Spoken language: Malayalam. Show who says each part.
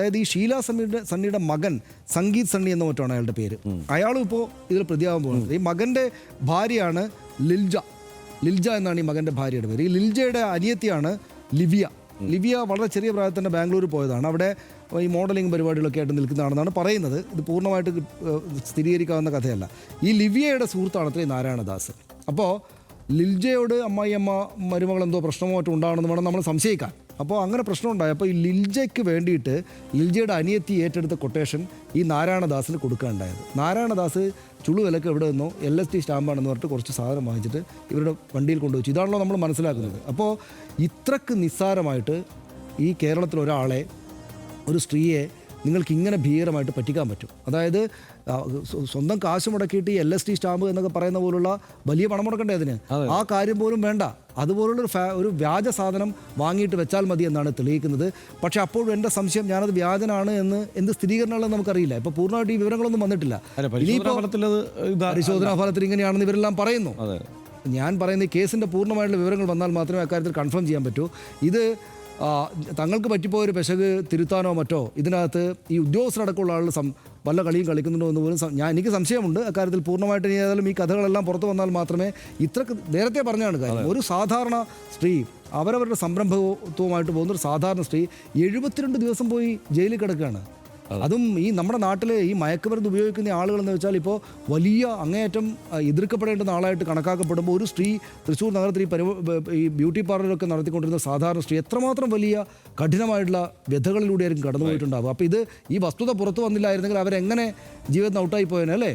Speaker 1: അതായത് ഈ ഷീല സണ്ണിയുടെ മകൻ സംഗീത് സണ്ണി എന്ന മറ്റാണ് അയാളുടെ പേര്. അയാളും ഇപ്പോൾ ഇതിൽ പ്രതിയാകാൻ പോകുന്നത്. ഈ മകൻ്റെ ഭാര്യയാണ് ലിൽജ എന്നാണ് ഈ മകൻ്റെ ഭാര്യയുടെ പേര്. ഈ ലിൽജയുടെ അനിയത്തിയാണ് ലിവിയ വളരെ ചെറിയ പ്രായത്തിൽ തന്നെ ബാംഗ്ലൂർ പോയതാണ്. അവിടെ ഈ മോഡലിംഗ് പരിപാടികളൊക്കെ ആയിട്ട് നിൽക്കുന്നതാണെന്നാണ് പറയുന്നത്. ഇത് പൂർണ്ണമായിട്ട് സ്ഥിരീകരിക്കാവുന്ന കഥയല്ല. ഈ ലിവിയയുടെ സുഹൃത്താണ് അത്രയും നാരായണദാസ്. അപ്പോൾ ലിൽജയോട് അമ്മായിയമ്മ മരുമകൾ എന്തോ പ്രശ്നമോ മറ്റും ഉണ്ടാകണമെന്ന് വേണം നമ്മൾ സംശയിക്കാൻ. അപ്പോൾ അങ്ങനെ പ്രശ്നം ഉണ്ടായപ്പോൾ ഈ ലിൽജയ്ക്ക് വേണ്ടിയിട്ട് ലിൽജയുടെ അനിയത്തി ഏറ്റെടുത്ത കൊട്ടേഷൻ ഈ നാരായണദാസിന് കൊടുക്കുകയുണ്ടായത്. നാരായണദാസ് ചുളു വിലക്ക് എവിടെ നിന്നോ LST സ്റ്റാമ്പാണെന്ന് പറഞ്ഞിട്ട് കുറച്ച് സാധനം വാങ്ങിച്ചിട്ട് ഇവരുടെ വണ്ടിയിൽ കൊണ്ടുവച്ചു. ഇതാണല്ലോ നമ്മൾ മനസ്സിലാക്കുന്നത്. അപ്പോൾ ഇത്രക്ക് നിസ്സാരമായിട്ട് ഈ കേരളത്തിൽ ഒരാളെ, ഒരു സ്ത്രീയെ നിങ്ങൾക്ക് ഇങ്ങനെ ഭീകരമായിട്ട് പറ്റിക്കാൻ പറ്റും. അതായത് സ്വന്തം കാശ് മുടക്കിയിട്ട് ഈ LST സ്റ്റാമ്പ് എന്നൊക്കെ പറയുന്ന പോലുള്ള വലിയ പണം മുടക്കണ്ടേ അതിന്? ആ കാര്യം പോലും വേണ്ട. അതുപോലുള്ള ഒരു വ്യാജ സാധനം വാങ്ങിയിട്ട് വെച്ചാൽ മതി എന്നാണ് തെളിയിക്കുന്നത്. പക്ഷേ അപ്പോഴും എൻ്റെ സംശയം, ഞാനത് വ്യാജനാണ് എന്ന് എന്ത് സ്ഥിരീകരണമുള്ളത് നമുക്കറിയില്ല. ഇപ്പോൾ പൂർണ്ണമായിട്ട് ഈ വിവരങ്ങളൊന്നും വന്നിട്ടില്ല. പരിശോധനാ ഫലത്തിൽ ഇങ്ങനെയാണെന്ന് ഇവരെല്ലാം പറയുന്നു. ഞാൻ പറയുന്ന ഈ കേസിൻ്റെ പൂർണ്ണമായിട്ടുള്ള വിവരങ്ങൾ വന്നാൽ മാത്രമേ അക്കാര്യത്തിൽ കൺഫേം ചെയ്യാൻ പറ്റൂ. ഇത് തങ്ങൾക്ക് പറ്റിപ്പോയൊരു പെശക് തിരുത്താനോ മറ്റോ ഇതിനകത്ത് ഈ ഉദ്യോഗസ്ഥരടക്കമുള്ള ആളുകൾ വല്ല കളിയും കളിക്കുന്നുണ്ടോ എന്ന് പോലും എനിക്ക് സംശയമുണ്ട്. അക്കാര്യത്തിൽ പൂർണ്ണമായിട്ട് ഏതായാലും ഈ കഥകളെല്ലാം പുറത്തു വന്നാൽ മാത്രമേ ഇത്രക്ക് നേരത്തെ പറഞ്ഞാണ് കാര്യം. ഒരു സാധാരണ സ്ത്രീ, അവരവരുടെ സംരംഭത്വമായിട്ട് പോകുന്നൊരു സാധാരണ സ്ത്രീ 72 ദിവസം പോയി ജയിലിൽ കിടക്കുകയാണ്. അതും ഈ നമ്മുടെ നാട്ടിൽ ഈ മയക്കുമരുന്ന് ഉപയോഗിക്കുന്ന ആളുകളെന്ന് വെച്ചാൽ ഇപ്പോൾ വലിയ അങ്ങേയറ്റം എതിർക്കപ്പെടേണ്ടുന്ന ആളായിട്ട് കണക്കാക്കപ്പെടുമ്പോൾ ഒരു സ്ത്രീ തൃശ്ശൂർ നഗരത്തിൽ ഈ ബ്യൂട്ടി പാർലറൊക്കെ നടത്തിക്കൊണ്ടിരുന്ന സാധാരണ സ്ത്രീ എത്രമാത്രം വലിയ കഠിനമായിട്ടുള്ള വ്യഥകളിലൂടെയായിരിക്കും കടന്നുപോയിട്ടുണ്ടാവുക. അപ്പോൾ ഇത് ഈ വസ്തുത പുറത്തു വന്നില്ലായിരുന്നെങ്കിൽ അവരെങ്ങനെ ജീവിതത്തിന് ഔട്ടായി പോയേനെ അല്ലേ?